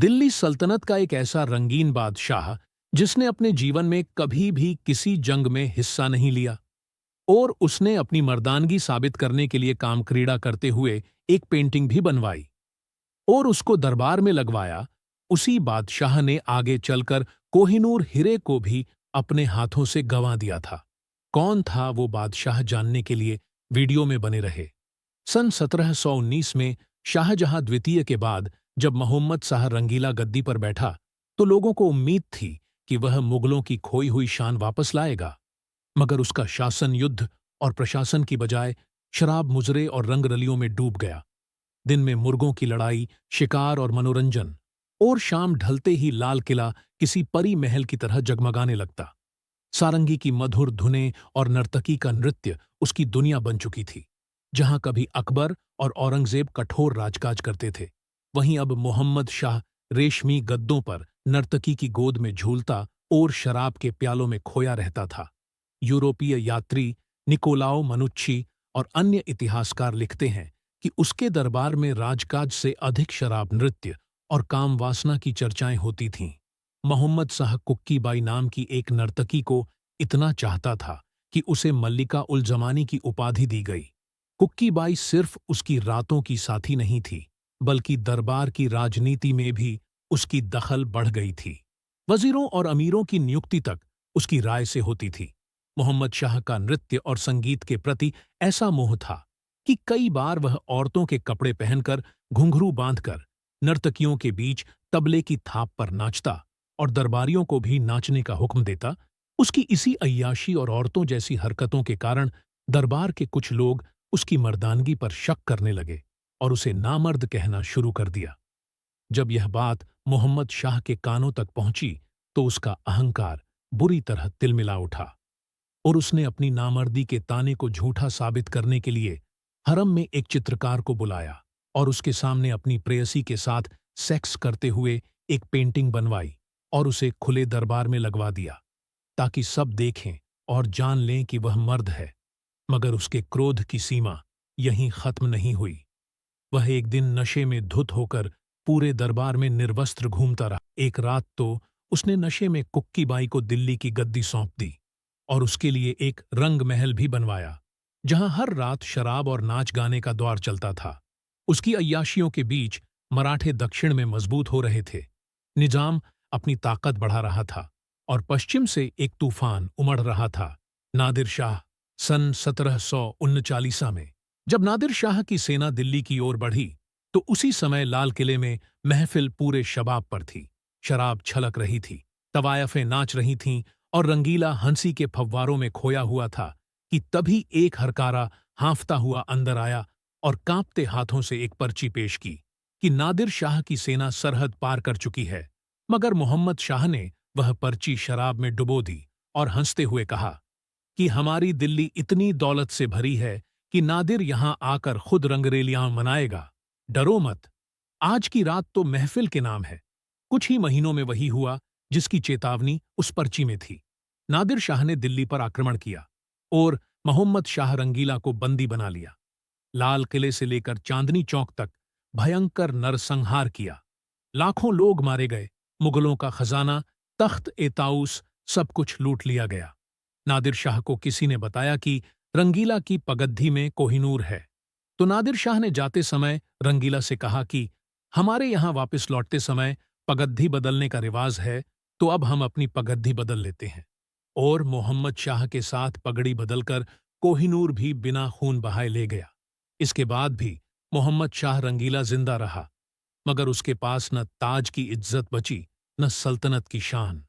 दिल्ली सल्तनत का एक ऐसा रंगीन बादशाह जिसने अपने जीवन में कभी भी किसी जंग में हिस्सा नहीं लिया और उसने अपनी मर्दानगी साबित करने के लिए काम क्रीड़ा करते हुए एक पेंटिंग भी बनवाई और उसको दरबार में लगवाया। उसी बादशाह ने आगे चलकर कोहिनूर हीरे को भी अपने हाथों से गंवा दिया था। कौन था वो बादशाह, जानने के लिए वीडियो में बने रहे। सन 1719 में शाहजहां द्वितीय के बाद जब मोहम्मद शाह रंगीला गद्दी पर बैठा तो लोगों को उम्मीद थी कि वह मुगलों की खोई हुई शान वापस लाएगा, मगर उसका शासन युद्ध और प्रशासन की बजाय शराब, मुजरे और रंगरलियों में डूब गया। दिन में मुर्गों की लड़ाई, शिकार और मनोरंजन, और शाम ढलते ही लाल किला किसी परी महल की तरह जगमगाने लगता। सारंगी की मधुर धुनें और नर्तकी का नृत्य उसकी दुनिया बन चुकी थी। जहां कभी अकबर और औरंगजेब कठोर राजकाज करते थे, वहीं अब मोहम्मद शाह रेशमी गद्दों पर नर्तकी की गोद में झूलता और शराब के प्यालों में खोया रहता था। यूरोपीय यात्री निकोलाओ मनुच्ची और अन्य इतिहासकार लिखते हैं कि उसके दरबार में राजकाज से अधिक शराब, नृत्य और काम वासना की चर्चाएं होती थीं। मोहम्मद शाह कुक्की बाई नाम की एक नर्तकी को इतना चाहता था कि उसे मल्लिका उल जमानी की उपाधि दी गई। कुक्की बाई सिर्फ उसकी रातों की साथी नहीं थी, बल्कि दरबार की राजनीति में भी उसकी दखल बढ़ गई थी। वजीरों और अमीरों की नियुक्ति तक उसकी राय से होती थी। मोहम्मद शाह का नृत्य और संगीत के प्रति ऐसा मोह था कि कई बार वह औरतों के कपड़े पहनकर, घुंघरू बांधकर नर्तकियों के बीच तबले की थाप पर नाचता और दरबारियों को भी नाचने का हुक्म देता। उसकी इसी अय्याशी और औरतों जैसी हरकतों के कारण दरबार के कुछ लोग उसकी मर्दानगी पर शक करने लगे और उसे नामर्द कहना शुरू कर दिया। जब यह बात मोहम्मद शाह के कानों तक पहुंची तो उसका अहंकार बुरी तरह तिलमिला उठा और उसने अपनी नामर्दी के ताने को झूठा साबित करने के लिए हरम में एक चित्रकार को बुलाया और उसके सामने अपनी प्रेयसी के साथ सेक्स करते हुए एक पेंटिंग बनवाई और उसे खुले दरबार में लगवा दिया, ताकि सब देखें और जान लें कि वह मर्द है। मगर उसके क्रोध की सीमा यहीं खत्म नहीं हुई। वह एक दिन नशे में धुत होकर पूरे दरबार में निर्वस्त्र घूमता रहा। एक रात तो उसने नशे में कुक्की बाई को दिल्ली की गद्दी सौंप दी और उसके लिए एक रंग महल भी बनवाया, जहां हर रात शराब और नाच गाने का दौर चलता था। उसकी अय्याशियों के बीच मराठे दक्षिण में मजबूत हो रहे थे, निजाम अपनी ताकत बढ़ा रहा था और पश्चिम से एक तूफान उमड़ रहा था, नादिर शाह। सन 1739 में जब नादिर शाह की सेना दिल्ली की ओर बढ़ी तो उसी समय लाल किले में महफिल पूरे शबाब पर थी। शराब छलक रही थी, तवायफें नाच रही थीं और रंगीला हंसी के फव्वारों में खोया हुआ था कि तभी एक हरकारा हाँफता हुआ अंदर आया और कांपते हाथों से एक पर्ची पेश की कि नादिर शाह की सेना सरहद पार कर चुकी है। मगर मोहम्मद शाह ने वह पर्ची शराब में डुबो दी और हंसते हुए कहा कि हमारी दिल्ली इतनी दौलत से भरी है कि नादिर यहां आकर खुद रंगरेलियां मनाएगा। डरो मत, आज की रात तो महफिल के नाम है। कुछ ही महीनों में वही हुआ जिसकी चेतावनी उस पर्ची में थी। नादिर शाह ने दिल्ली पर आक्रमण किया और मोहम्मद शाह रंगीला को बंदी बना लिया। लाल किले से लेकर चांदनी चौक तक भयंकर नरसंहार किया। लाखों लोग मारे गए, मुगलों का खजाना, तख्त ए ताऊस, सब कुछ लूट लिया गया। नादिर शाह को किसी ने बताया कि रंगीला की पगड्डी में कोहिनूर है, तो नादिर शाह ने जाते समय रंगीला से कहा कि हमारे यहां वापस लौटते समय पगड्डी बदलने का रिवाज है, तो अब हम अपनी पगड्डी बदल लेते हैं। और मोहम्मद शाह के साथ पगड़ी बदलकर कोहिनूर भी बिना खून बहाए ले गया। इसके बाद भी मोहम्मद शाह रंगीला जिंदा रहा, मगर उसके पास न ताज की इज्जत बची, न सल्तनत की शान।